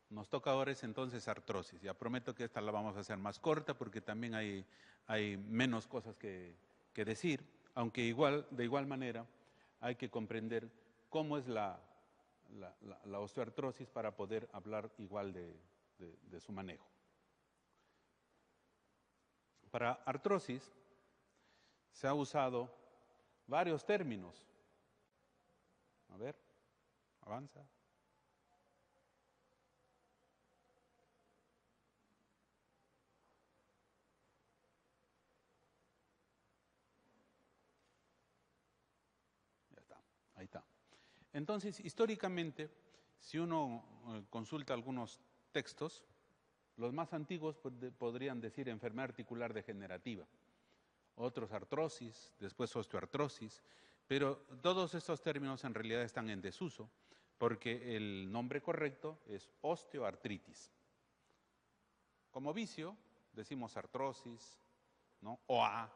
Nos toca ahora es entonces artrosis. Ya prometo que esta la vamos a hacer más corta porque también hay menos cosas que decir, aunque de igual manera hay que comprender cómo es la osteoartrosis para poder hablar igual de su manejo. Para artrosis se ha usado varios términos. A ver, avanza. Ya está, ahí está. Entonces, históricamente, si uno consulta algunos textos, los más antiguos podrían decir enfermedad articular degenerativa, otros artrosis, después osteoartrosis, pero todos estos términos en realidad están en desuso, porque el nombre correcto es osteoartritis. Como vicio, decimos artrosis, ¿no? OA,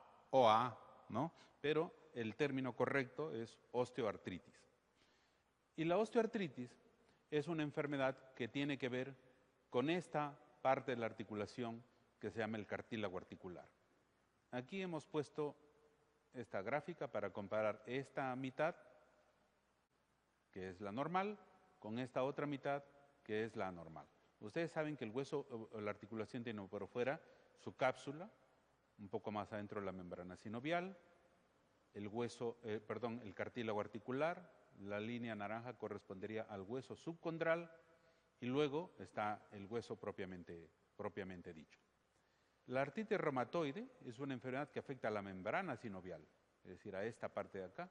¿no? Pero el término correcto es osteoartritis. Y la osteoartritis es una enfermedad que tiene que ver con esta parte de la articulación que se llama el cartílago articular. Aquí hemos puesto esta gráfica para comparar esta mitad, que es la normal, con esta otra mitad, que es la anormal. Ustedes saben que el hueso, la articulación tiene por fuera su cápsula, un poco más adentro la membrana sinovial, el cartílago articular, la línea naranja correspondería al hueso subcondral y luego está el hueso propiamente dicho. La artritis reumatoide es una enfermedad que afecta a la membrana sinovial, es decir, a esta parte de acá,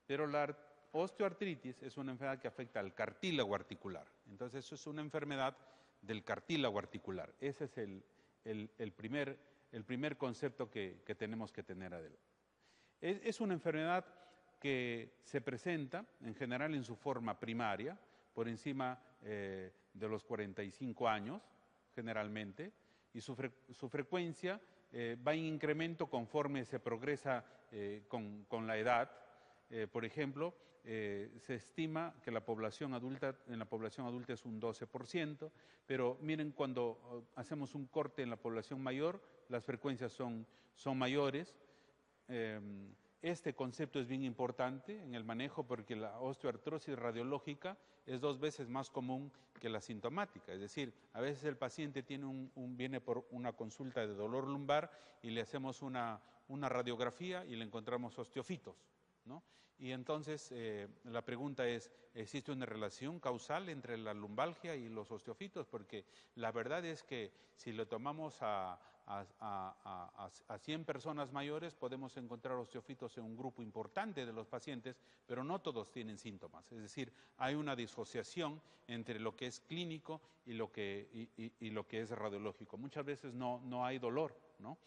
pero la osteoartritis es una enfermedad que afecta al cartílago articular. Entonces, eso es una enfermedad del cartílago articular. Ese es el primer concepto que tenemos que tener adelante. Es una enfermedad que se presenta en general en su forma primaria, por encima de los 45 años, generalmente, y su frecuencia va en incremento conforme se progresa con la edad. Por ejemplo, se estima que en la población adulta es un 12%, pero miren, cuando hacemos un corte en la población mayor, las frecuencias son mayores. Este concepto es bien importante en el manejo porque la osteoartrosis radiológica es 2 veces más común que la sintomática. Es decir, a veces el paciente viene por una consulta de dolor lumbar y le hacemos una radiografía y le encontramos osteofitos, ¿no? Y entonces la pregunta es, ¿existe una relación causal entre la lumbalgia y los osteofitos? Porque la verdad es que si lo tomamos a 100 personas mayores podemos encontrar osteofitos en un grupo importante de los pacientes, pero no todos tienen síntomas. Es decir, hay una disociación entre lo que es clínico y lo que es radiológico. Muchas veces no hay dolor, ¿no?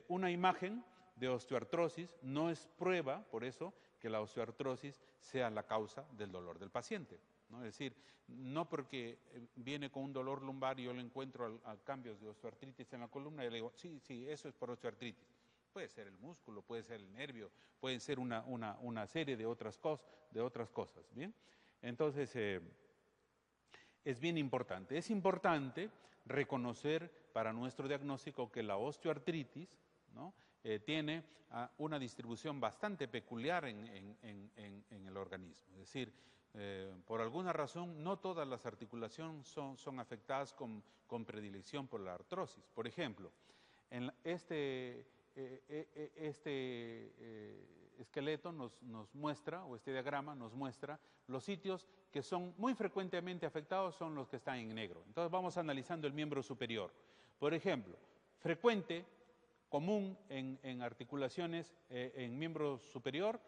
Una imagen de osteoartrosis no es prueba, por eso, que la osteoartrosis sea la causa del dolor del paciente, ¿no? Es decir, no porque viene con un dolor lumbar y yo le encuentro a cambios de osteoartritis en la columna y le digo, sí, eso es por osteoartritis. Puede ser el músculo, puede ser el nervio, puede ser una serie de otras cosas, ¿bien? Entonces, es bien importante. Es importante reconocer para nuestro diagnóstico que la osteoartritis, ¿no?, tiene una distribución bastante peculiar en el organismo. Es decir, por alguna razón, no todas las articulaciones son afectadas con predilección por la artrosis. Por ejemplo, en este esqueleto nos muestra, o este diagrama nos muestra, los sitios que son muy frecuentemente afectados son los que están en negro. Entonces vamos analizando el miembro superior. Por ejemplo, frecuente, común en articulaciones, en miembro superior,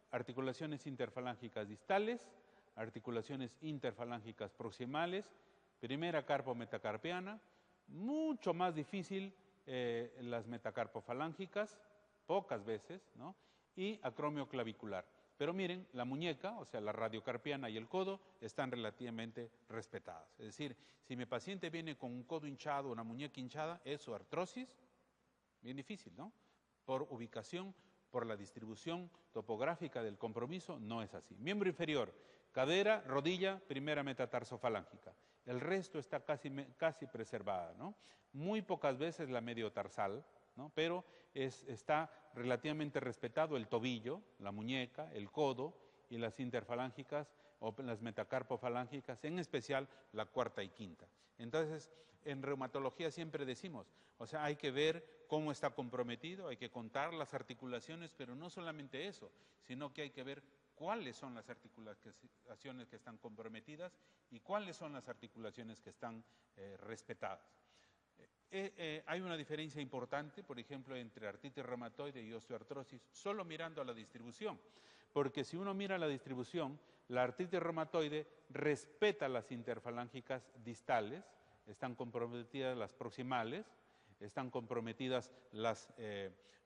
articulaciones interfalángicas distales, articulaciones interfalángicas proximales, primera carpo-metacarpiana, mucho más difícil las metacarpofalángicas, pocas veces, ¿no?, y acromio clavicular. Pero miren, la muñeca, o sea, la radiocarpiana y el codo, están relativamente respetadas. Es decir, si mi paciente viene con un codo hinchado, una muñeca hinchada, es su artrosis. Bien difícil, ¿no? Por ubicación, por la distribución topográfica del compromiso, no es así. Miembro inferior, cadera, rodilla, primera metatarsofalángica. el resto está casi preservada, ¿no? Muy pocas veces la mediotarsal, ¿no? Pero está relativamente respetado el tobillo, la muñeca, el codo y las interfalángicas o las metacarpofalángicas, en especial la cuarta y quinta. Entonces, en reumatología siempre decimos, o sea, hay que ver cómo está comprometido, hay que contar las articulaciones, pero no solamente eso, sino que hay que ver cuáles son las articulaciones que están comprometidas y cuáles son las articulaciones que están respetadas. Hay una diferencia importante, por ejemplo, entre artritis reumatoide y osteoartrosis, solo mirando a la distribución, porque si uno mira la distribución, la artritis reumatoide respeta las interfalángicas distales, están comprometidas las proximales, están comprometidas las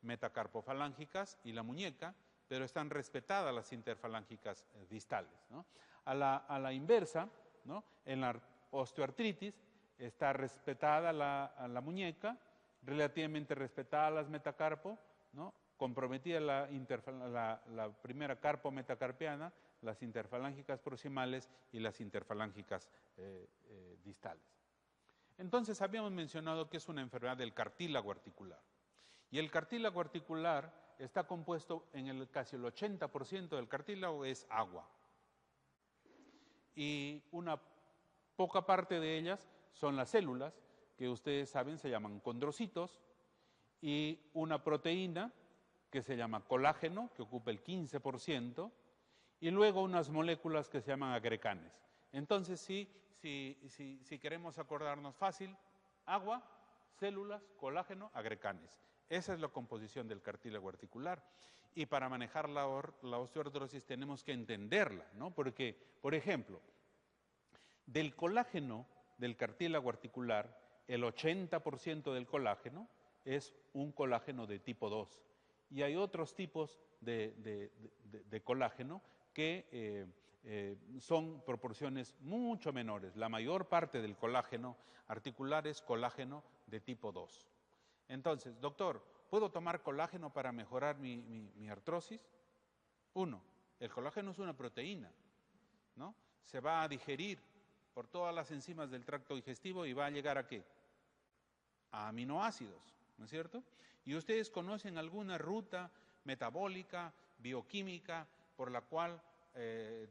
metacarpofalángicas y la muñeca, pero están respetadas las interfalángicas distales, ¿no? A la inversa, ¿no? En la osteoartritis está respetada la muñeca, relativamente respetada las metacarpo, ¿no? Comprometida la primera carpo metacarpiana, las interfalángicas proximales y las interfalángicas distales. Entonces, habíamos mencionado que es una enfermedad del cartílago articular. Y el cartílago articular está compuesto casi el 80% del cartílago es agua. Y una poca parte de ellas son las células, que ustedes saben se llaman condrocitos, y una proteína que se llama colágeno, que ocupa el 15%, y luego unas moléculas que se llaman agrecanes. Entonces, si queremos acordarnos fácil, agua, células, colágeno, agrecanes. Esa es la composición del cartílago articular. Y para manejar la osteoartrosis tenemos que entenderla, ¿no? Porque, por ejemplo, del colágeno del cartílago articular, el 80% del colágeno es un colágeno de tipo 2. Y hay otros tipos de colágeno que son proporciones mucho menores. La mayor parte del colágeno articular es colágeno de tipo 2. Entonces, doctor, ¿puedo tomar colágeno para mejorar mi artrosis? Uno, el colágeno es una proteína, ¿no? Se va a digerir por todas las enzimas del tracto digestivo y va a llegar ¿a qué? A aminoácidos, ¿no es cierto? ¿Y ustedes conocen alguna ruta metabólica, bioquímica, por la cual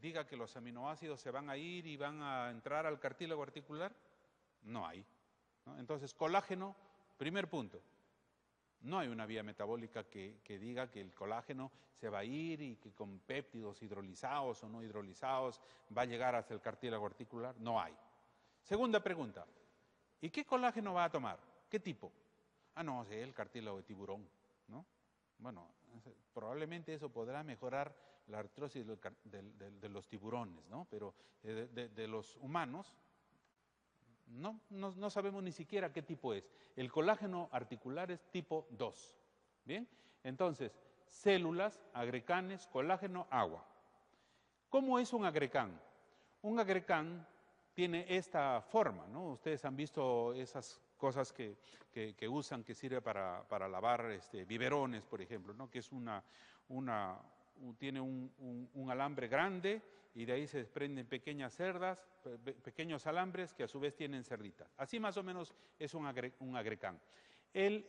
diga que los aminoácidos se van a ir y van a entrar al cartílago articular? No hay, ¿no? Entonces, colágeno, primer punto, no hay una vía metabólica que diga que el colágeno se va a ir y que con péptidos hidrolizados o no hidrolizados va a llegar hasta el cartílago articular. No hay. Segunda pregunta, ¿y qué colágeno va a tomar? ¿Qué tipo? Ah, no, sí, el cartílago de tiburón, ¿no? Bueno, probablemente eso podrá mejorar la artrosis de los tiburones, ¿no? Pero de los humanos, no sabemos ni siquiera qué tipo es. El colágeno articular es tipo 2. ¿Bien? Entonces, células, agrecanes, colágeno, agua. ¿Cómo es un agrecán? Un agrecán tiene esta forma, ¿no? Ustedes han visto esas cosas que usan, que sirve para lavar biberones, por ejemplo, ¿no? Que es tiene un alambre grande y de ahí se desprenden pequeñas cerdas, pequeños alambres que a su vez tienen cerditas. Así más o menos es un agrecán. El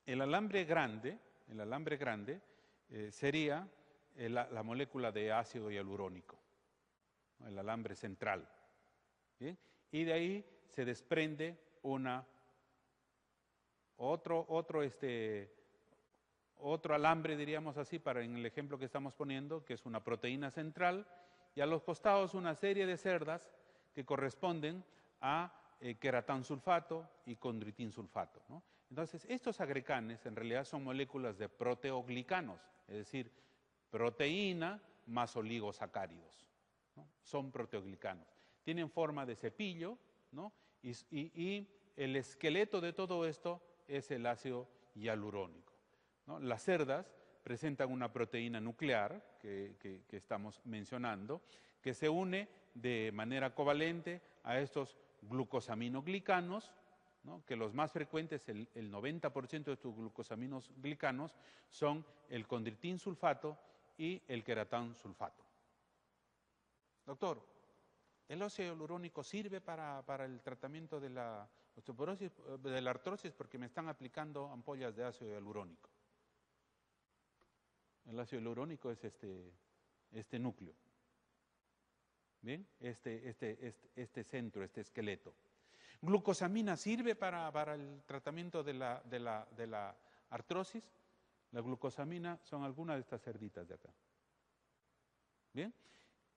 alambre grande sería la molécula de ácido hialurónico, el alambre central. ¿Bien? Y de ahí se desprende otro alambre, diríamos así, en el ejemplo que estamos poniendo, que es una proteína central, y a los costados una serie de cerdas que corresponden a queratansulfato y condritinsulfato, ¿no? Entonces, estos agrecanes en realidad son moléculas de proteoglicanos, es decir, proteína más oligosacáridos, ¿no? Son proteoglicanos. Tienen forma de cepillo, ¿no? Y el esqueleto de todo esto es el ácido hialurónico, ¿no? Las cerdas presentan una proteína nuclear que estamos mencionando, que se une de manera covalente a estos glucosaminoglicanos, ¿no? Que los más frecuentes, el 90% de estos glucosaminoglicanos son el condritinsulfato y el queratansulfato. Doctor, ¿El óxido hialurónico sirve para el tratamiento de la osteoporosis, de la artrosis? Porque me están aplicando ampollas de ácido hialurónico. El ácido hialurónico es este núcleo. ¿Bien? Este centro, este esqueleto. ¿Glucosamina sirve para el tratamiento de la artrosis? La glucosamina son algunas de estas cerditas de acá. ¿Bien?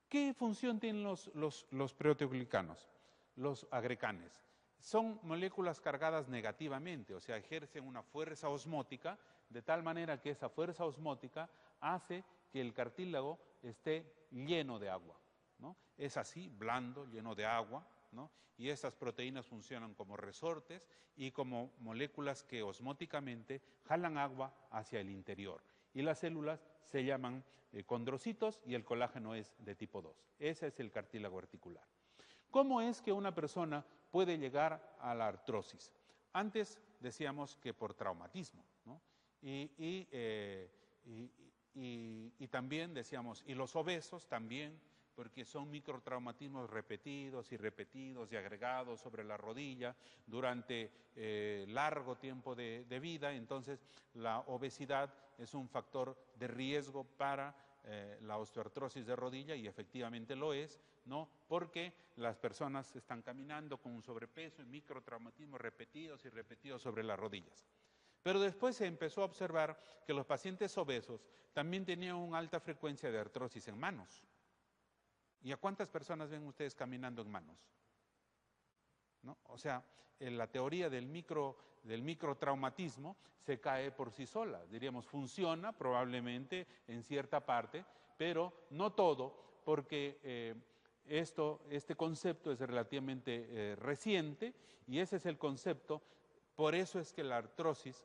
¿Qué función tienen los proteoglicanos? Los agrecanes. Son moléculas cargadas negativamente, o sea, ejercen una fuerza osmótica, de tal manera que esa fuerza osmótica hace que el cartílago esté lleno de agua, ¿no? Es así, blando, lleno de agua, ¿no? Y estas proteínas funcionan como resortes y como moléculas que osmóticamente jalan agua hacia el interior. Y las células se llaman condrocitos y el colágeno es de tipo 2. Ese es el cartílago articular. ¿Cómo es que una persona puede llegar a la artrosis? Antes decíamos que por traumatismo, ¿no? Y también decíamos, y los obesos también, porque son microtraumatismos repetidos y repetidos y agregados sobre la rodilla durante largo tiempo de vida. Entonces, la obesidad es un factor de riesgo para la osteoartrosis de rodilla, y efectivamente lo es, ¿no? Porque las personas están caminando con un sobrepeso y microtraumatismos repetidos y repetidos sobre las rodillas. Pero después se empezó a observar que los pacientes obesos también tenían una alta frecuencia de artrosis en manos. ¿Y a cuántas personas ven ustedes caminando en manos? ¿No? O sea, la teoría del microtraumatismo se cae por sí sola. Diríamos, funciona probablemente en cierta parte, pero no todo, porque este concepto es relativamente reciente, y ese es el concepto. Por eso es que la artrosis,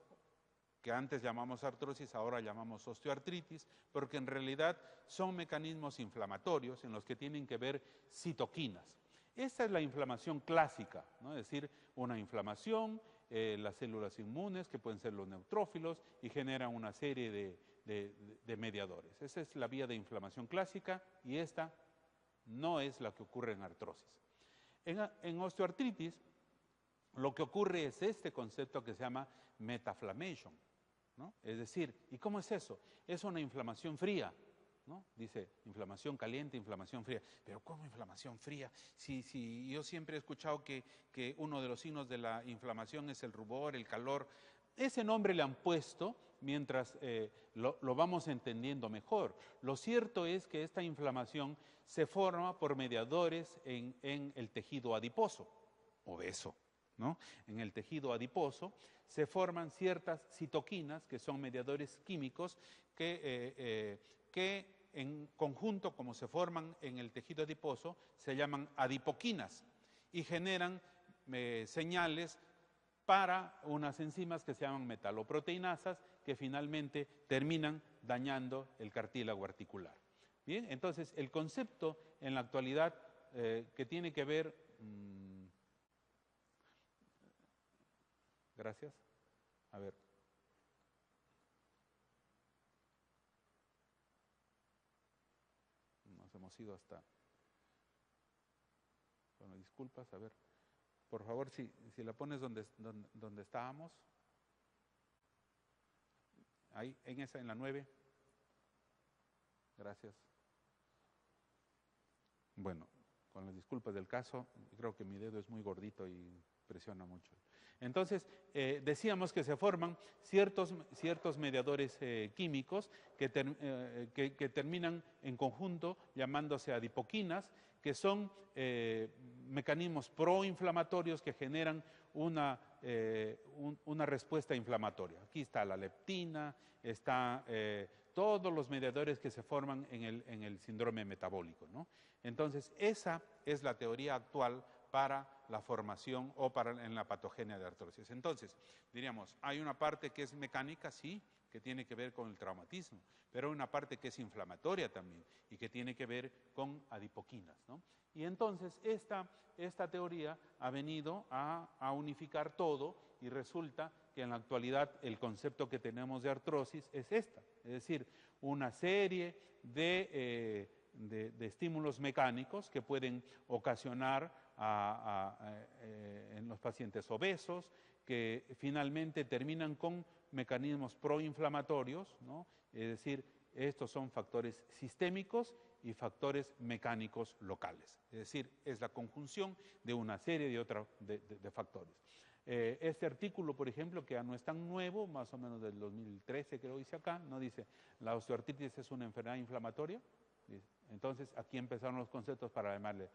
que antes llamamos artrosis, ahora llamamos osteoartritis, porque en realidad son mecanismos inflamatorios en los que tienen que ver citoquinas. Esta es la inflamación clásica, ¿no? Es decir, una inflamación, las células inmunes, que pueden ser los neutrófilos, y generan una serie de mediadores. Esa es la vía de inflamación clásica, y esta no es la que ocurre en artrosis. En osteoartritis, lo que ocurre es este concepto que se llama metaflammation, ¿no? Es decir, ¿y cómo es eso? Es una inflamación fría, ¿no? Dice inflamación caliente, inflamación fría. Pero ¿cómo inflamación fría? Si yo siempre he escuchado que uno de los signos de la inflamación es el rubor, el calor. Ese nombre le han puesto mientras lo vamos entendiendo mejor. Lo cierto es que esta inflamación se forma por mediadores en el tejido adiposo, obeso, ¿no? En el tejido adiposo se forman ciertas citoquinas, que son mediadores químicos que en conjunto, como se forman en el tejido adiposo, se llaman adipoquinas y generan señales para unas enzimas que se llaman metaloproteinasas, que finalmente terminan dañando el cartílago articular. Bien, entonces el concepto en la actualidad que tiene que ver... Gracias. A ver. Nos hemos ido hasta... Bueno, disculpas, a ver. Por favor, si la pones donde estábamos. Ahí, en la 9. Gracias. Bueno, con las disculpas del caso, creo que mi dedo es muy gordito y presiona mucho. Entonces, decíamos que se forman ciertos mediadores químicos que terminan en conjunto llamándose adipoquinas, que son mecanismos proinflamatorios que generan una respuesta inflamatoria. Aquí está la leptina, está todos los mediadores que se forman en el síndrome metabólico, ¿no? Entonces, esa es la teoría actual para la formación o en la patogenia de artrosis. Entonces, diríamos, hay una parte que es mecánica, sí, que tiene que ver con el traumatismo, pero hay una parte que es inflamatoria también y que tiene que ver con adipoquinas, ¿no? Y entonces esta teoría ha venido a unificar todo, y resulta que en la actualidad el concepto que tenemos de artrosis es esta, es decir, una serie de de estímulos mecánicos que pueden ocasionar en los pacientes obesos, que finalmente terminan con mecanismos proinflamatorios, ¿no? Es decir, estos son factores sistémicos y factores mecánicos locales. Es decir, es la conjunción de una serie de factores. Este artículo, por ejemplo, que ya no es tan nuevo, más o menos del 2013 creo dice acá, no dice, la osteoartritis es una enfermedad inflamatoria. Entonces, aquí empezaron los conceptos para llamarle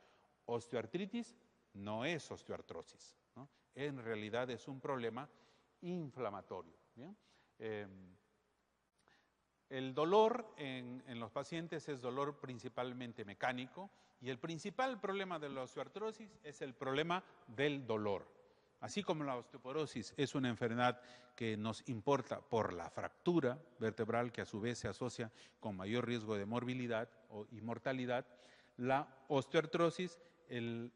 osteoartritis, no es osteoartrosis, ¿no? En realidad es un problema inflamatorio. ¿Bien? El dolor en los pacientes es dolor principalmente mecánico y el principal problema de la osteoartrosis es el problema del dolor. Así como la osteoporosis es una enfermedad que nos importa por la fractura vertebral, que a su vez se asocia con mayor riesgo de morbilidad y mortalidad, la osteoartrosis, el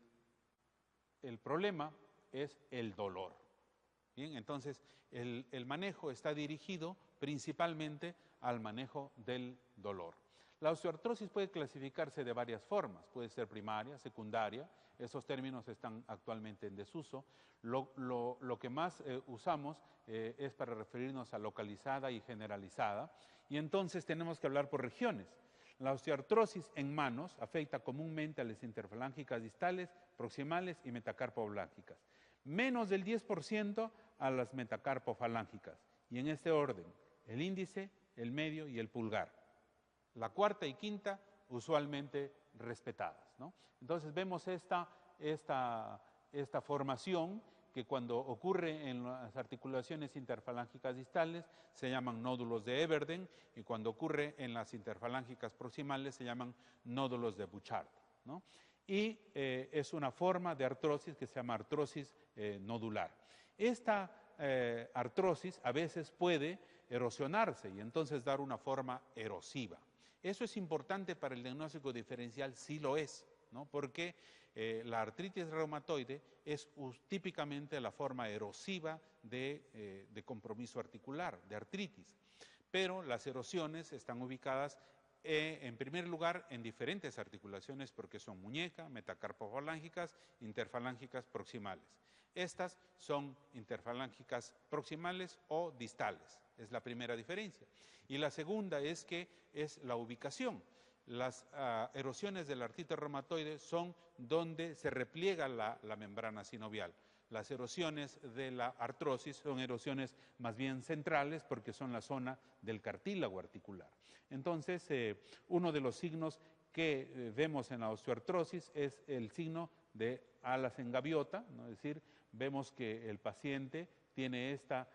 problema es el dolor. Bien, entonces el manejo está dirigido principalmente al manejo del dolor. La osteoartrosis puede clasificarse de varias formas, puede ser primaria, secundaria, esos términos están actualmente en desuso. Lo que más usamos es para referirnos a localizada y generalizada, y entonces tenemos que hablar por regiones. La osteoartrosis en manos afecta comúnmente a las interfalángicas distales, proximales y metacarpofalángicas. Menos del 10% a las metacarpofalángicas, y en este orden, el índice, el medio y el pulgar. La cuarta y quinta usualmente respetadas, ¿no? Entonces vemos esta formación que cuando ocurre en las articulaciones interfalángicas distales se llaman nódulos de Everden, y cuando ocurre en las interfalángicas proximales se llaman nódulos de Bouchard, ¿no? Y es una forma de artrosis que se llama artrosis nodular. Esta artrosis a veces puede erosionarse y entonces dar una forma erosiva. Eso es importante para el diagnóstico diferencial, sí lo es, ¿no? Porque la artritis reumatoide es típicamente la forma erosiva de compromiso articular, de artritis. Pero las erosiones están ubicadas en primer lugar en diferentes articulaciones porque son muñeca, metacarpofalángicas, interfalángicas proximales. Estas son interfalángicas proximales o distales, es la primera diferencia. Y la segunda es que es la ubicación. Las erosiones de la artritis reumatoide son donde se repliega la membrana sinovial. Las erosiones de la artrosis son erosiones más bien centrales porque son la zona del cartílago articular. Entonces, uno de los signos que vemos en la osteoartrosis es el signo de alas en gaviota, ¿no? Es decir, vemos que el paciente tiene esta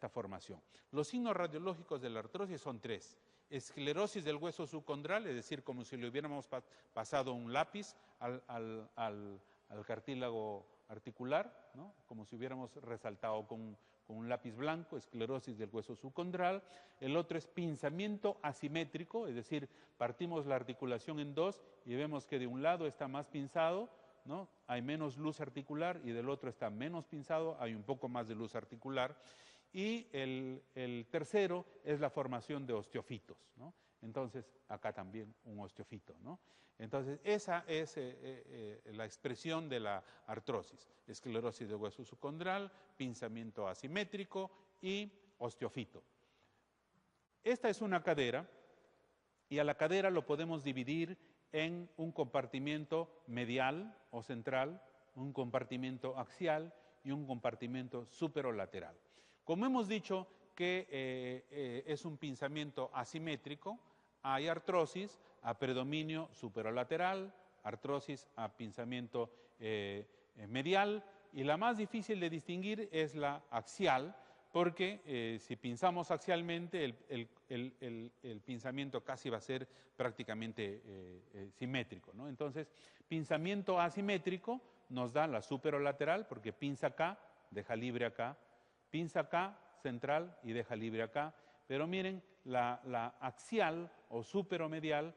formación. Los signos radiológicos de la artrosis son tres. Esclerosis del hueso subcondral, es decir, como si le hubiéramos pasado un lápiz al cartílago articular, ¿no? Como si hubiéramos resaltado con un lápiz blanco, esclerosis del hueso subcondral. El otro es pinzamiento asimétrico, es decir, partimos la articulación en dos y vemos que de un lado está más pinzado, ¿no? Hay menos luz articular, y del otro está menos pinzado, hay un poco más de luz articular. Y el tercero es la formación de osteofitos, ¿no? Entonces, acá también un osteofito, ¿no? Entonces, esa es la expresión de la artrosis: esclerosis del hueso subcondral, pinzamiento asimétrico y osteofito. Esta es una cadera, y a la cadera lo podemos dividir en un compartimiento medial o central, un compartimento axial y un compartimento superolateral. Como hemos dicho que es un pinzamiento asimétrico, hay artrosis a predominio superolateral, artrosis a pinzamiento medial, y la más difícil de distinguir es la axial, porque si pinzamos axialmente el pinzamiento casi va a ser prácticamente simétrico, ¿no? Entonces, pinzamiento asimétrico nos da la superolateral porque pinza acá, deja libre acá, pinza acá, central, y deja libre acá. Pero miren, la axial o superomedial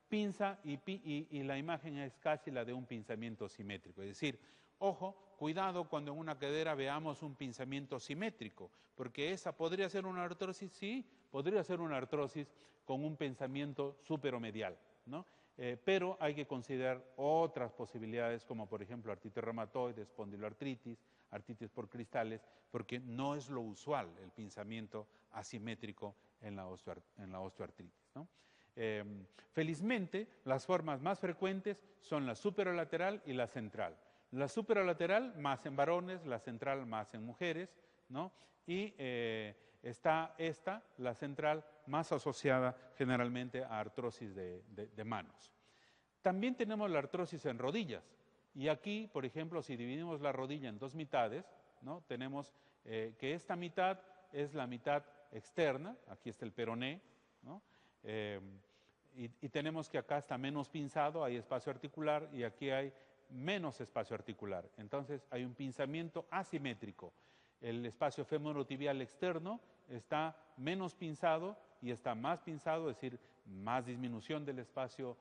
pinza y la imagen es casi la de un pinzamiento simétrico. Es decir, ojo, cuidado cuando en una cadera veamos un pinzamiento simétrico, porque esa podría ser una artrosis, sí, podría ser una artrosis con un pensamiento superomedial, ¿no? Pero hay que considerar otras posibilidades, como por ejemplo artritis reumatoide, espondiloartritis, artritis por cristales, porque no es lo usual el pinzamiento asimétrico en la osteoartritis, ¿no? Felizmente, las formas más frecuentes son la superolateral y la central. La superolateral más en varones, la central más en mujeres, ¿no? Y está la central, más asociada generalmente a artrosis de manos. También tenemos la artrosis en rodillas. Y aquí, por ejemplo, si dividimos la rodilla en dos mitades, ¿no? Tenemos que esta mitad es la mitad externa, aquí está el peroné, ¿no? Y tenemos que acá está menos pinzado, hay espacio articular, y aquí hay menos espacio articular. Entonces hay un pinzamiento asimétrico. El espacio femorotibial externo está menos pinzado y está más pinzado, es decir, más disminución del espacio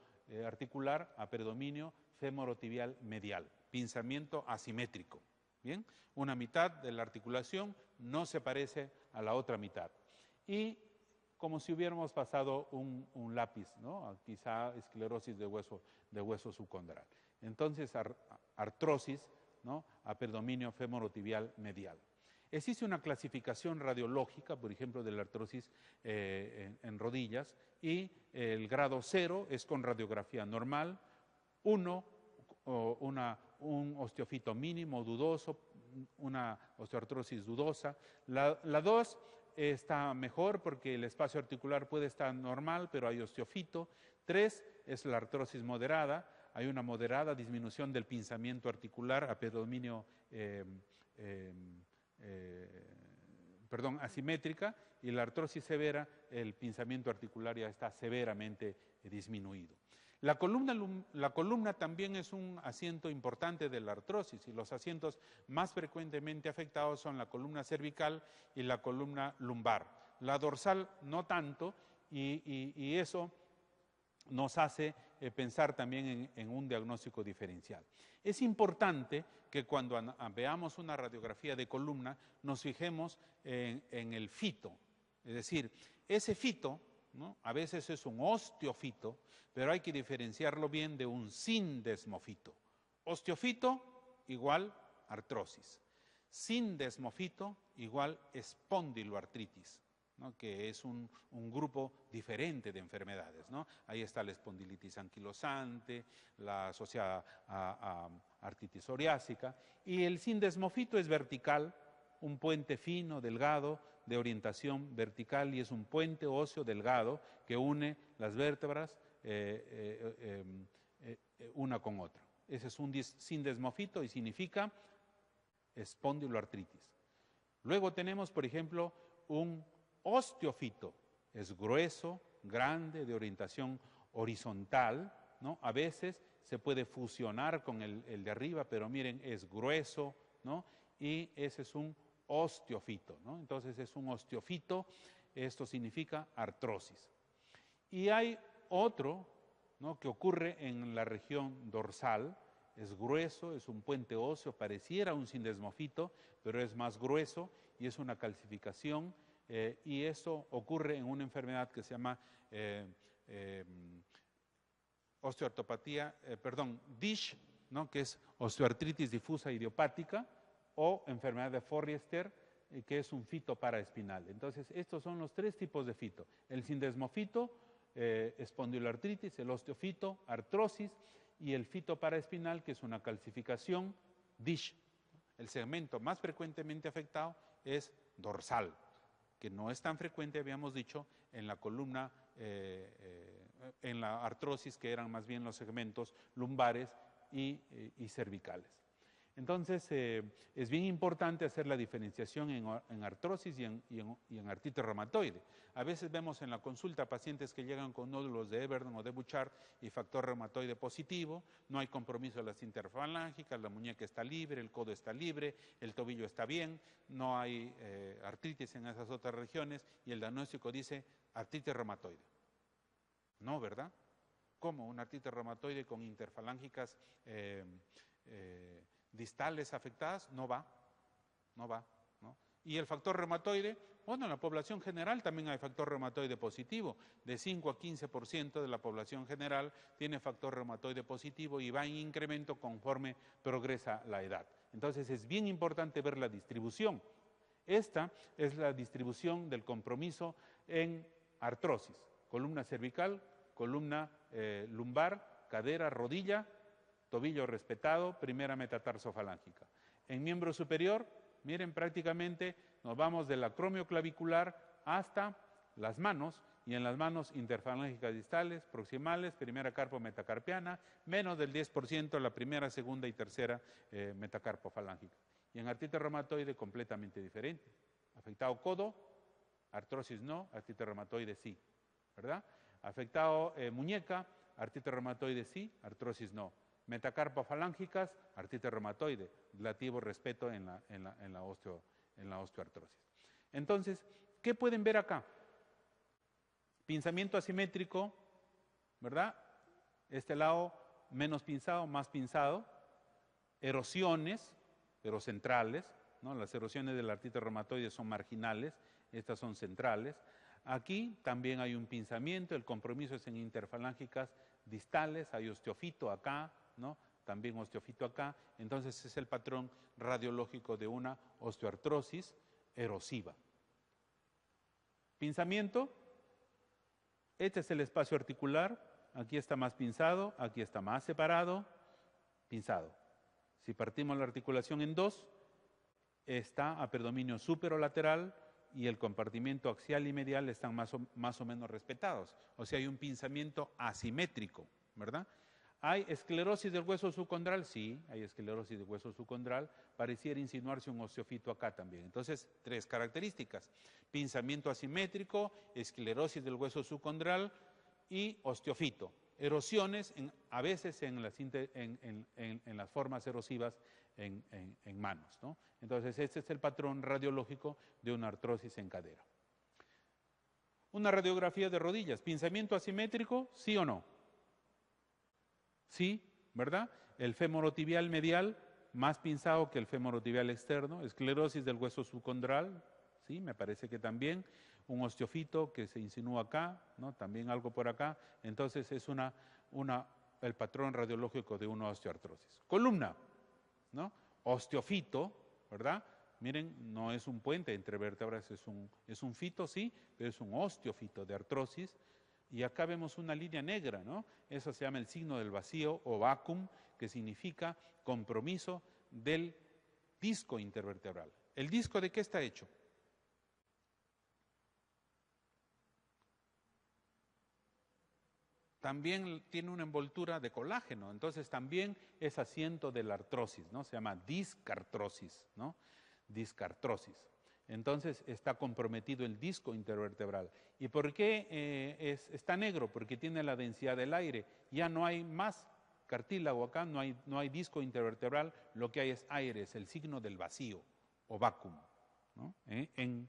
articular a predominio femorotibial medial. Pinzamiento asimétrico. ¿Bien? Una mitad de la articulación no se parece a la otra mitad. Y como si hubiéramos pasado un lápiz, ¿no? Quizá esclerosis de hueso subcondral. Entonces, artrosis, ¿no? A predominio femorotibial medial. Existe una clasificación radiológica, por ejemplo, de la artrosis en rodillas, y el grado 0 es con radiografía normal, 1, un osteofito mínimo dudoso, una osteoartrosis dudosa. La 2 está mejor porque el espacio articular puede estar normal, pero hay osteofito. 3 es la artrosis moderada, hay una moderada disminución del pinzamiento articular a predominio asimétrica, y la artrosis severa, el pinzamiento articular ya está severamente disminuido. La columna también es un asiento importante de la artrosis, y los asientos más frecuentemente afectados son la columna cervical y la columna lumbar. La dorsal no tanto, y eso nos hace pensar también en un diagnóstico diferencial. Es importante que cuando veamos una radiografía de columna nos fijemos en el fito, es decir, ese fito, ¿no? A veces es un osteofito, pero hay que diferenciarlo bien de un sindesmofito. Osteofito igual artrosis, sindesmofito igual espondiloartritis, ¿no? Que es un grupo diferente de enfermedades, ¿no? Ahí está la espondilitis anquilosante, la asociada a artritis psoriásica, y el sindesmofito es vertical, un puente fino, delgado, de orientación vertical, y es un puente óseo delgado que une las vértebras una con otra. Ese es un sindesmofito y significa espondiloartritis. Luego tenemos, por ejemplo, un osteofito, es grueso, grande, de orientación horizontal, ¿no? A veces se puede fusionar con el de arriba, pero miren, es grueso, ¿no? Y ese es un osteofito, ¿no? Entonces es un osteofito, esto significa artrosis. Y hay otro, ¿no? Que ocurre en la región dorsal, es grueso, es un puente óseo, pareciera un sindesmofito, pero es más grueso y es una calcificación, y eso ocurre en una enfermedad que se llama DISH, ¿no? Que es osteoartritis difusa idiopática, o enfermedad de Forrester, que es un fito paraespinal. Entonces, estos son los tres tipos de fito: el sindesmofito, espondiloartritis; el osteofito, artrosis; y el fito paraespinal, que es una calcificación, DISH. El segmento más frecuentemente afectado es dorsal, que no es tan frecuente, habíamos dicho, en la columna, en la artrosis, que eran más bien los segmentos lumbares y cervicales. Entonces, es bien importante hacer la diferenciación en artrosis y en artritis reumatoide. A veces vemos en la consulta pacientes que llegan con nódulos de Everton o de Bouchard y factor reumatoide positivo, no hay compromiso de las interfalángicas, la muñeca está libre, el codo está libre, el tobillo está bien, no hay artritis en esas otras regiones, y el diagnóstico dice artritis reumatoide. No, ¿verdad? ¿Cómo? Una artritis reumatoide con interfalángicas distales afectadas, no va, ¿no? Y el factor reumatoide, bueno, en la población general también hay factor reumatoide positivo. De 5 a 15% de la población general tiene factor reumatoide positivo y va en incremento conforme progresa la edad. Entonces es bien importante ver la distribución. Esta es la distribución del compromiso en artrosis. Columna cervical, columna lumbar, cadera, rodilla, tobillo respetado, primera metatarsofalángica. En miembro superior, miren, prácticamente nos vamos del acromio clavicular hasta las manos, y en las manos interfalángicas distales, proximales, primera carpo metacarpiana, menos del 10% la primera, segunda y tercera metacarpofalángica. Y en artritis reumatoide completamente diferente. Afectado codo, artrosis no, artritis reumatoide sí, ¿verdad? Afectado muñeca, artritis reumatoide sí, artrosis no. Metacarpofalángicas, artritis reumatoide, relativo respeto en la osteoartrosis. Entonces, ¿qué pueden ver acá? Pinzamiento asimétrico, ¿verdad? Este lado menos pinzado, más pinzado. Erosiones, pero centrales, ¿no? Las erosiones de la artritis reumatoide son marginales, estas son centrales. Aquí también hay un pinzamiento, el compromiso es en interfalángicas distales, hay osteofito acá, ¿no? También osteofito acá. Entonces es el patrón radiológico de una osteoartrosis erosiva. Pinzamiento. Este es el espacio articular, aquí está más pinzado, aquí está más separado, pinzado. Si partimos la articulación en dos, está a predominio superolateral y el compartimiento axial y medial están más o menos respetados. O sea, hay un pinzamiento asimétrico, ¿verdad? ¿Hay esclerosis del hueso subcondral? Sí, hay esclerosis del hueso subcondral. Pareciera insinuarse un osteofito acá también. Entonces, tres características: pinzamiento asimétrico, esclerosis del hueso subcondral y osteofito. Erosiones, a veces en las formas erosivas en manos, ¿no? Entonces, este es el patrón radiológico de una artrosis en cadera. Una radiografía de rodillas. ¿Pinzamiento asimétrico? ¿Sí o no? Sí, ¿verdad? El femorotibial medial más pinzado que el femorotibial externo, esclerosis del hueso subcondral, sí, me parece que también, un osteofito que se insinúa acá, ¿no? También algo por acá. Entonces es el patrón radiológico de una osteoartrosis. Columna, ¿no? Osteofito, ¿verdad? Miren, no es un puente entre vértebras, es un fito, sí, pero es un osteofito de artrosis. Y acá vemos una línea negra, ¿no? Eso se llama el signo del vacío o vacuum, que significa compromiso del disco intervertebral. ¿El disco de qué está hecho? También tiene una envoltura de colágeno, entonces también es asiento de la artrosis, ¿no? Se llama discartrosis, ¿no? Discartrosis. Entonces está comprometido el disco intervertebral. ¿Y por qué está negro? Porque tiene la densidad del aire. Ya no hay más cartílago acá, no hay disco intervertebral, lo que hay es aire, es el signo del vacío o vacuum, ¿no? En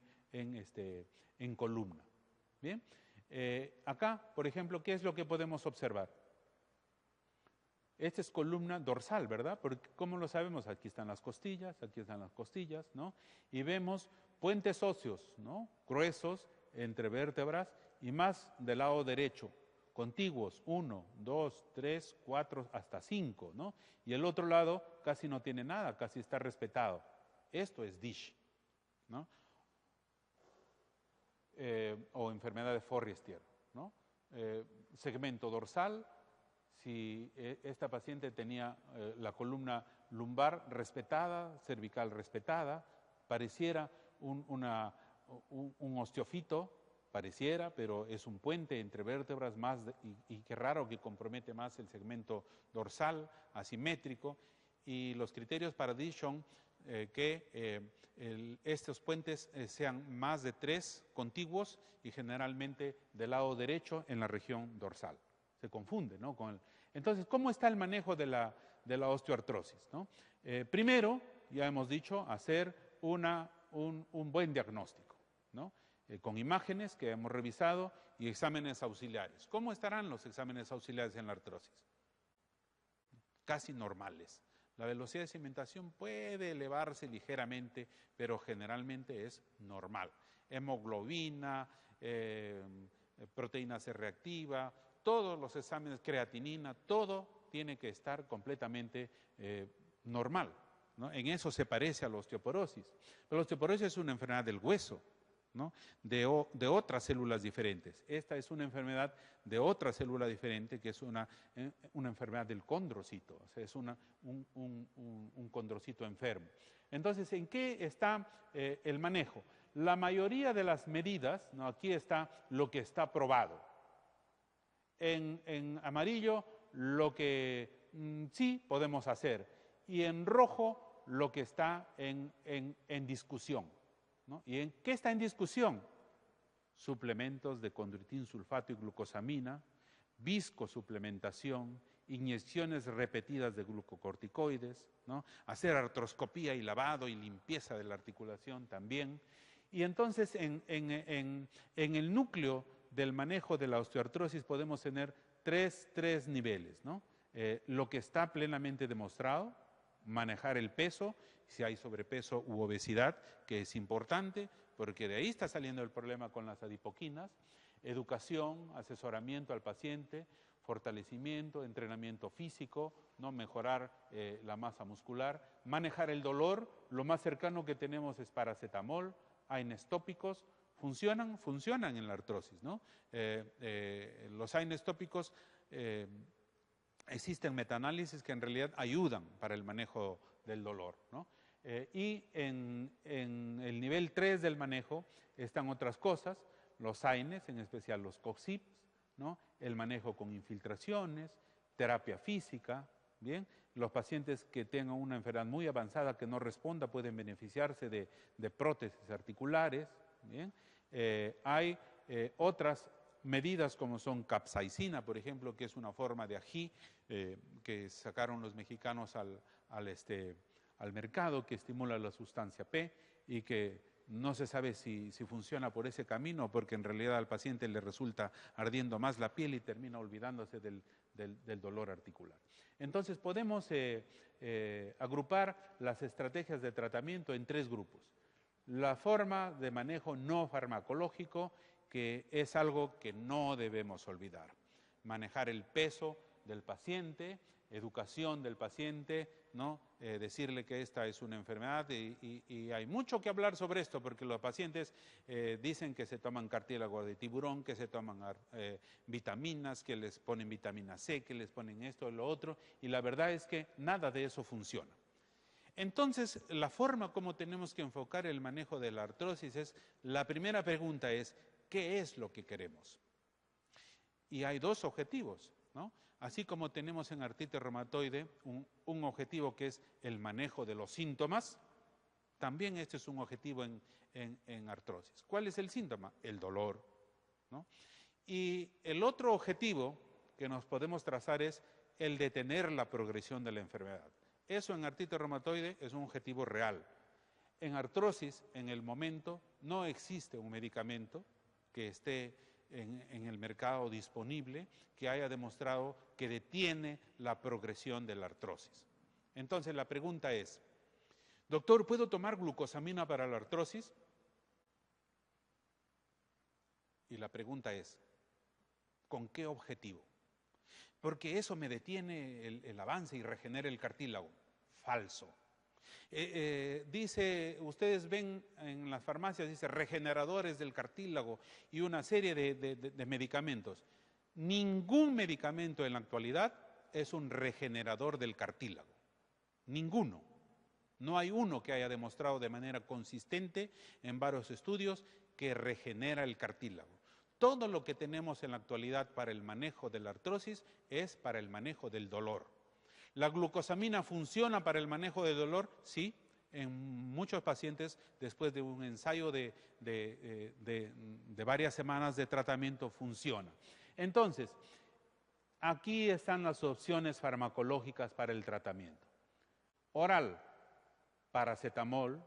columna. Bien. Acá, por ejemplo, ¿qué es lo que podemos observar? Esta es columna dorsal, ¿verdad? Porque, ¿cómo lo sabemos? Aquí están las costillas, ¿no? Y vemos puentes óseos, ¿no? Gruesos entre vértebras y más del lado derecho, contiguos, 1, 2, 3, 4, hasta 5, ¿no? Y el otro lado casi no tiene nada, casi está respetado. Esto es DISH, ¿no? O enfermedad de Forestier, ¿no? Segmento dorsal. Si esta paciente tenía la columna lumbar respetada, cervical respetada, pareciera un osteofito, pareciera, pero es un puente entre vértebras y qué raro que compromete más el segmento dorsal, asimétrico, y los criterios para DISH son que estos puentes sean más de 3 contiguos y generalmente del lado derecho en la región dorsal. Se confunde, ¿no? Entonces, ¿cómo está el manejo de la osteoartrosis, ¿no? Primero, ya hemos dicho, hacer un buen diagnóstico, ¿no? Con imágenes que hemos revisado y exámenes auxiliares. ¿Cómo estarán los exámenes auxiliares en la artrosis? Casi normales. La velocidad de cimentación puede elevarse ligeramente, pero generalmente es normal. Hemoglobina, proteína C reactiva, todos los exámenes, creatinina, todo tiene que estar completamente normal, ¿no? En eso se parece a la osteoporosis. Pero la osteoporosis es una enfermedad del hueso, ¿no? de otras células diferentes. Esta es una enfermedad de otra célula diferente, que es una enfermedad del condrocito, o sea, es un condrocito enfermo. Entonces, ¿en qué está el manejo? La mayoría de las medidas, ¿no? Aquí está lo que está probado. En amarillo, lo que sí podemos hacer. Y en rojo, lo que está en discusión, ¿no? ¿Y en qué está en discusión? Suplementos de condroitin sulfato y glucosamina, viscosuplementación, inyecciones repetidas de glucocorticoides, ¿no? Hacer artroscopía y lavado y limpieza de la articulación también. Y entonces en el núcleo del manejo de la osteoartrosis podemos tener tres niveles, ¿no? Lo que está plenamente demostrado, manejar el peso, si hay sobrepeso u obesidad, que es importante, porque de ahí está saliendo el problema con las adipoquinas, educación, asesoramiento al paciente, fortalecimiento, entrenamiento físico, ¿no? Mejorar la masa muscular, manejar el dolor, lo más cercano que tenemos es paracetamol, AINES tópicos, funcionan en la artrosis, ¿no? Los AINES tópicos, existen metaanálisis que en realidad ayudan para el manejo del dolor, ¿no? Y en el nivel 3 del manejo están otras cosas, los AINES, en especial los COXIPs, ¿no? El manejo con infiltraciones, terapia física, ¿bien? Los pacientes que tengan una enfermedad muy avanzada que no responda pueden beneficiarse de prótesis articulares, ¿bien? Hay otras medidas como son capsaicina, por ejemplo, que es una forma de ají que sacaron los mexicanos al mercado, que estimula la sustancia P y que no se sabe si funciona por ese camino, porque en realidad al paciente le resulta ardiendo más la piel y termina olvidándose del dolor articular. Entonces podemos agrupar las estrategias de tratamiento en 3 grupos. La forma de manejo no farmacológico, que es algo que no debemos olvidar. Manejar el peso del paciente, educación del paciente, ¿no? Decirle que esta es una enfermedad y hay mucho que hablar sobre esto porque los pacientes dicen que se toman cartílago de tiburón, que se toman vitaminas, que les ponen vitamina C, que les ponen esto o lo otro, y la verdad es que nada de eso funciona. Entonces, la forma como tenemos que enfocar el manejo de la artrosis es, la primera pregunta es, ¿qué es lo que queremos? Y hay 2 objetivos, ¿no? Así como tenemos en artritis reumatoide un objetivo que es el manejo de los síntomas, también este es un objetivo en artrosis. ¿Cuál es el síntoma? El dolor, ¿no? Y el otro objetivo que nos podemos trazar es el detener la progresión de la enfermedad. Eso en artritis reumatoide es un objetivo real. En artrosis, en el momento, no existe un medicamento que esté en el mercado disponible que haya demostrado que detiene la progresión de la artrosis. Entonces la pregunta es, doctor, ¿puedo tomar glucosamina para la artrosis? Y la pregunta es, ¿con qué objetivo? Porque eso me detiene el avance y regenera el cartílago. Falso. Dice, ustedes ven en las farmacias, dice regeneradores del cartílago y una serie de medicamentos. Ningún medicamento en la actualidad es un regenerador del cartílago. Ninguno. No hay uno que haya demostrado de manera consistente en varios estudios que regenera el cartílago. Todo lo que tenemos en la actualidad para el manejo de la artrosis es para el manejo del dolor. ¿La glucosamina funciona para el manejo del dolor? Sí, en muchos pacientes después de un ensayo de varias semanas de tratamiento funciona. Entonces, aquí están las opciones farmacológicas para el tratamiento. Oral, paracetamol,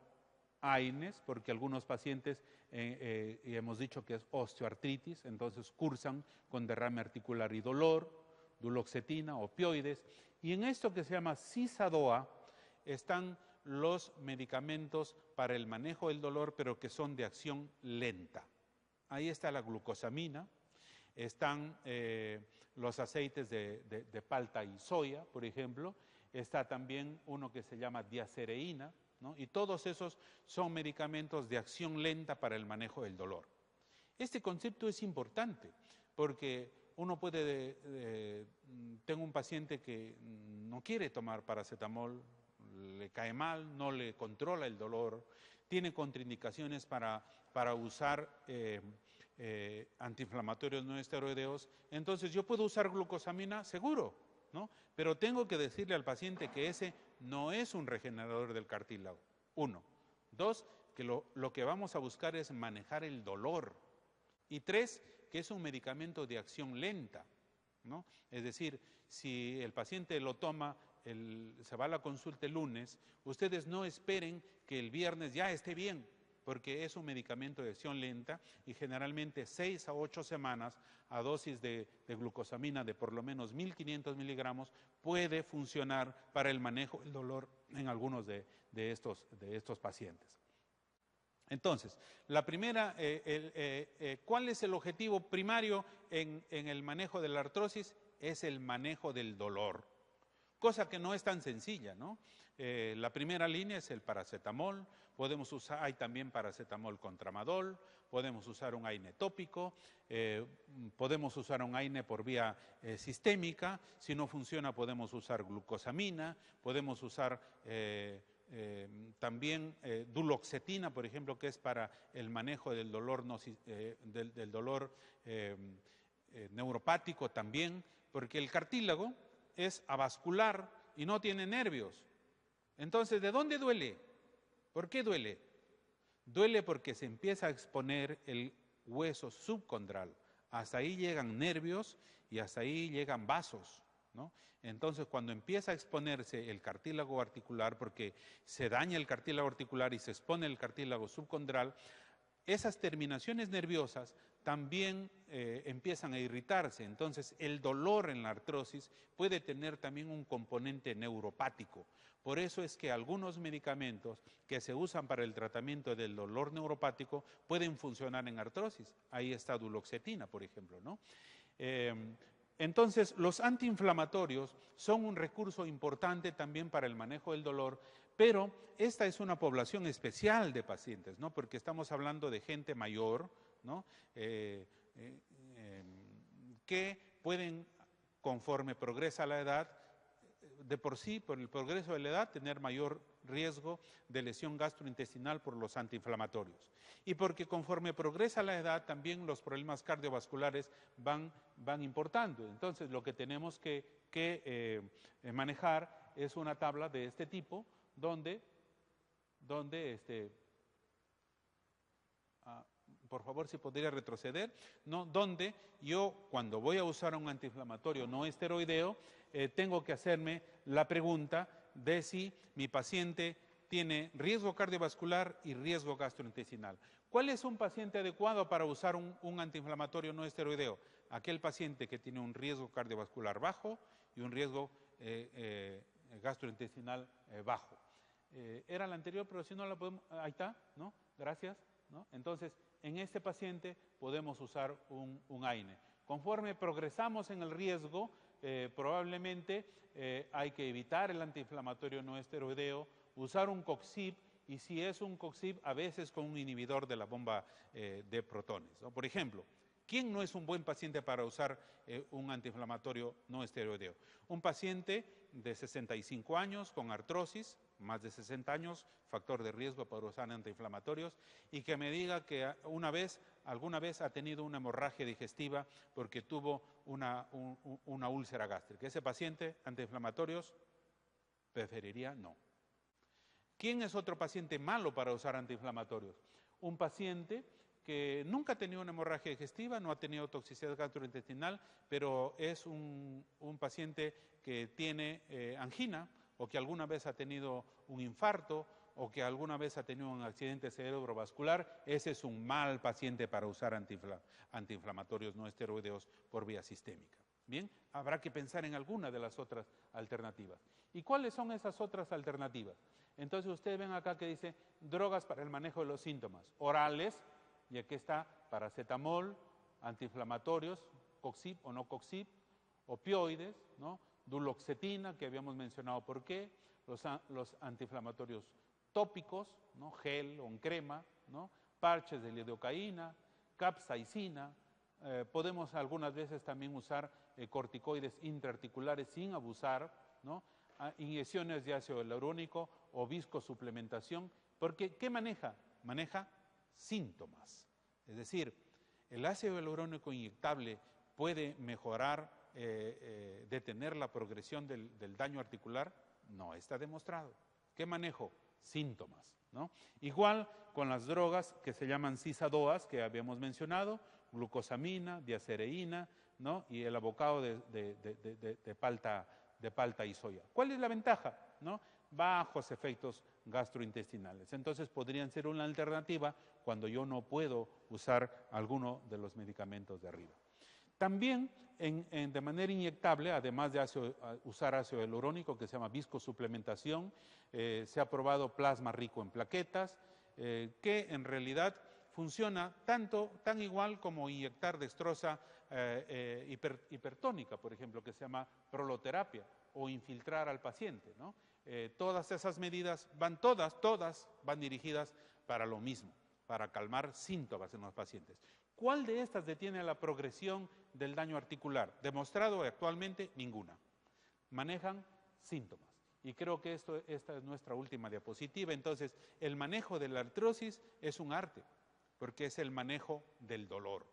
AINES, porque algunos pacientes, y hemos dicho que es osteoartritis, entonces cursan con derrame articular y dolor, duloxetina, opioides, y en esto que se llama CISADOA, están los medicamentos para el manejo del dolor, pero que son de acción lenta. Ahí está la glucosamina, están los aceites de palta y soya, por ejemplo, está también uno que se llama diacereína, ¿no? Y todos esos son medicamentos de acción lenta para el manejo del dolor. Este concepto es importante porque uno puede, tengo un paciente que no quiere tomar paracetamol, le cae mal, no le controla el dolor, tiene contraindicaciones para usar antiinflamatorios no esteroideos, entonces yo puedo usar glucosamina, seguro, ¿no? Pero tengo que decirle al paciente que ese no es un regenerador del cartílago, 1. 2, que lo que vamos a buscar es manejar el dolor. Y 3, que es un medicamento de acción lenta, ¿no? Es decir, si el paciente lo toma, se va a la consulta el lunes, ustedes no esperen que el viernes ya esté bien, porque es un medicamento de acción lenta y generalmente 6 a 8 semanas a dosis de glucosamina de por lo menos 1500 miligramos puede funcionar para el manejo del dolor en algunos de estos pacientes. Entonces, la primera, ¿cuál es el objetivo primario en el manejo de la artrosis? Es el manejo del dolor, cosa que no es tan sencilla, ¿no? La primera línea es el paracetamol, podemos usar, hay también paracetamol con tramadol, podemos usar un AINE tópico, podemos usar un AINE por vía sistémica, si no funciona podemos usar glucosamina, podemos usar también duloxetina, por ejemplo, que es para el manejo del dolor, del dolor neuropático también, porque el cartílago es avascular y no tiene nervios. Entonces, ¿de dónde duele? ¿Por qué duele? Duele porque se empieza a exponer el hueso subcondral. Hasta ahí llegan nervios y hasta ahí llegan vasos, ¿no? Entonces, cuando empieza a exponerse el cartílago articular, porque se daña el cartílago articular y se expone el cartílago subcondral, esas terminaciones nerviosas también empiezan a irritarse. Entonces, el dolor en la artrosis puede tener también un componente neuropático. Por eso es que algunos medicamentos que se usan para el tratamiento del dolor neuropático pueden funcionar en artrosis. Ahí está duloxetina, por ejemplo, ¿no? Entonces, los antiinflamatorios son un recurso importante también para el manejo del dolor, pero esta es una población especial de pacientes, ¿no? Porque estamos hablando de gente mayor, ¿no? Que pueden, conforme progresa la edad, de por sí, por el progreso de la edad, tener mayor riesgo de lesión gastrointestinal por los antiinflamatorios. Y porque conforme progresa la edad, también los problemas cardiovasculares van importando. Entonces, lo que tenemos que manejar es una tabla de este tipo, donde por favor, si podría retroceder, ¿no? Donde yo, cuando voy a usar un antiinflamatorio no esteroideo, tengo que hacerme la pregunta de si mi paciente tiene riesgo cardiovascular y riesgo gastrointestinal. ¿Cuál es un paciente adecuado para usar un antiinflamatorio no esteroideo? Aquel paciente que tiene un riesgo cardiovascular bajo y un riesgo gastrointestinal bajo. Era la anterior, pero si no la podemos... Ahí está, ¿no? Gracias, ¿no? Entonces, en este paciente podemos usar un AINE. Conforme progresamos en el riesgo, probablemente hay que evitar el antiinflamatorio no esteroideo, usar un COXIB, y si es un COXIB, a veces con un inhibidor de la bomba de protones, ¿no? Por ejemplo, ¿quién no es un buen paciente para usar un antiinflamatorio no esteroideo? Un paciente de 65 años con artrosis, más de 60 años, factor de riesgo para usar antiinflamatorios, y que me diga que alguna vez ha tenido una hemorragia digestiva porque tuvo una úlcera gástrica. Ese paciente, antiinflamatorios, preferiría no. ¿Quién es otro paciente malo para usar antiinflamatorios? Un paciente que nunca ha tenido una hemorragia digestiva, no ha tenido toxicidad gastrointestinal, pero es un paciente que tiene angina, o que alguna vez ha tenido un infarto, o que alguna vez ha tenido un accidente cerebrovascular. Ese es un mal paciente para usar antiinflamatorios no esteroideos por vía sistémica. Bien, habrá que pensar en alguna de las otras alternativas. ¿Y cuáles son esas otras alternativas? Entonces ustedes ven acá que dice drogas para el manejo de los síntomas orales, y aquí está paracetamol, antiinflamatorios, coxib o no coxib, opioides, ¿no? Duloxetina, que habíamos mencionado por qué, los antiinflamatorios tópicos, ¿no? Gel o en crema, ¿no? Parches de lidocaína, capsaicina, podemos algunas veces también usar corticoides intraarticulares sin abusar, ¿no? Inyecciones de ácido hialurónico o viscosuplementación, porque ¿qué maneja? Maneja síntomas. Es decir, el ácido hialurónico inyectable puede mejorar, detener la progresión del daño articular. No está demostrado. ¿Qué manejo? Síntomas, ¿no? Igual con las drogas que se llaman cisadoas, que habíamos mencionado, glucosamina, diacereína, ¿no? Y el abocado de palta y soya. ¿Cuál es la ventaja? ¿No? Bajos efectos gastrointestinales. Entonces podrían ser una alternativa cuando yo no puedo usar alguno de los medicamentos de arriba. También de manera inyectable, además de usar ácido hialurónico, que se llama viscosuplementación, se ha probado plasma rico en plaquetas, que en realidad funciona tan igual como inyectar dextrosa hipertónica, por ejemplo, que se llama proloterapia, o infiltrar al paciente, ¿no? Todas esas medidas todas van dirigidas para lo mismo, para calmar síntomas en los pacientes. ¿Cuál de estas detiene la progresión del daño articular? Demostrado actualmente, ninguna. Manejan síntomas. Y creo que esta es nuestra última diapositiva. Entonces, el manejo de la artrosis es un arte, porque es el manejo del dolor.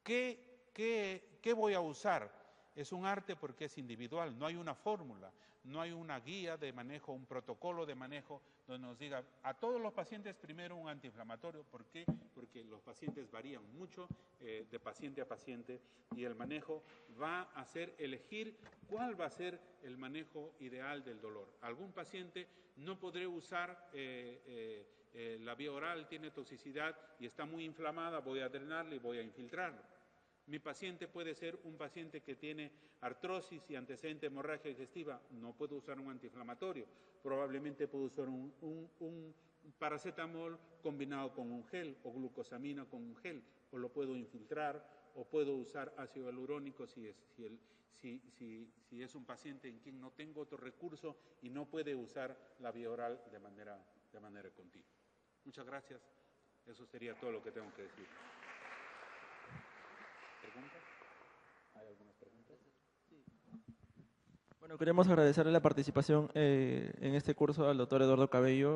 ¿Qué voy a usar? Es un arte porque es individual, no hay una fórmula, no hay una guía de manejo, un protocolo de manejo donde nos diga a todos los pacientes primero un antiinflamatorio. ¿Por qué? Porque los pacientes varían mucho de paciente a paciente y el manejo va a hacer elegir cuál va a ser el manejo ideal del dolor. Algún paciente no podré usar la vía oral, tiene toxicidad y está muy inflamada, voy a drenarle y voy a infiltrarlo. Mi paciente puede ser un paciente que tiene artrosis y antecedente de hemorragia digestiva, no puedo usar un antiinflamatorio, probablemente puedo usar un paracetamol combinado con un gel o glucosamina con un gel, o lo puedo infiltrar, o puedo usar ácido hialurónico si es un paciente en quien no tengo otro recurso y no puede usar la vía oral de manera continua. Muchas gracias, eso sería todo lo que tengo que decir. ¿Preguntas? ¿Hay algunas preguntas? Sí. Bueno, queremos agradecerle la participación en este curso al doctor Eduardo Cabello.